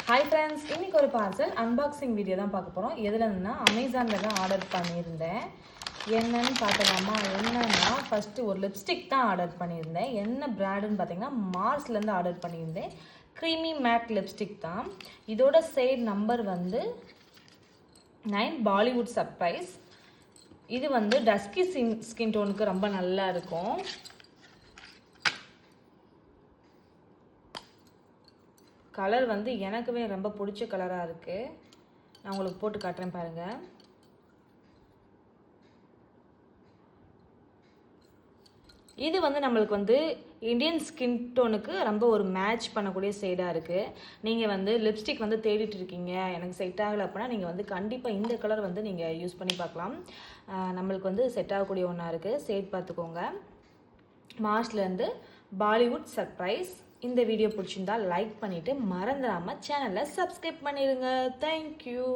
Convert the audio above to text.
Hi friends, இன்றைக்கி ஒரு parcel unboxing video தான் பார்க்க போகிறோம். எதுலன்னா அமேசானில் தான் ஆர்டர் பண்ணியிருந்தேன். என்னன்னு பார்க்கலாமா? என்னன்னா ஃபஸ்ட்டு ஒரு லிப்ஸ்டிக் தான் ஆர்டர் பண்ணியிருந்தேன். என்ன பிராண்டுன்னு பார்த்தீங்கன்னா மார்ஸ்லேருந்து ஆர்டர் பண்ணியிருந்தேன். க்ரீமி மேட் லிப்ஸ்டிக் தான். இதோட ஷேட் நம்பர் வந்து 9 பாலிவுட் சர்ப்ரைஸ். இது வந்து டஸ்கி ஸ்கின் டோனுக்கு ரொம்ப நல்லா இருக்கும். கலர் வந்து எனக்குமே ரொம்ப பிடிச்ச கலராக இருக்குது. நான் உங்களுக்கு போட்டு காட்டுறேன் பாருங்கள். இது வந்து நம்மளுக்கு வந்து இந்தியன் ஸ்கின் டோனுக்கு ரொம்ப ஒரு மேட்ச் பண்ணக்கூடிய ஷேடாக இருக்குது. நீங்கள் வந்து லிப்ஸ்டிக் வந்து தேடிட்டு இருக்கீங்க, எனக்கு செட் ஆகலை அப்படின்னா நீங்கள் வந்து கண்டிப்பாக இந்த கலர் வந்து நீங்கள் யூஸ் பண்ணி பார்க்கலாம். நம்மளுக்கு வந்து செட் ஆகக்கூடிய ஒன்றா இருக்குது. ஷேட் பார்த்துக்கோங்க. மார்ஸ்லேருந்து பாலிவுட் சர்ப்ரைஸ். இந்த வீடியோ பிடிச்சிருந்தா லைக் பண்ணிவிட்டு மறந்துடாமல் சேனலை சப்ஸ்கிரைப் பண்ணிடுங்க. தேங்க்யூ.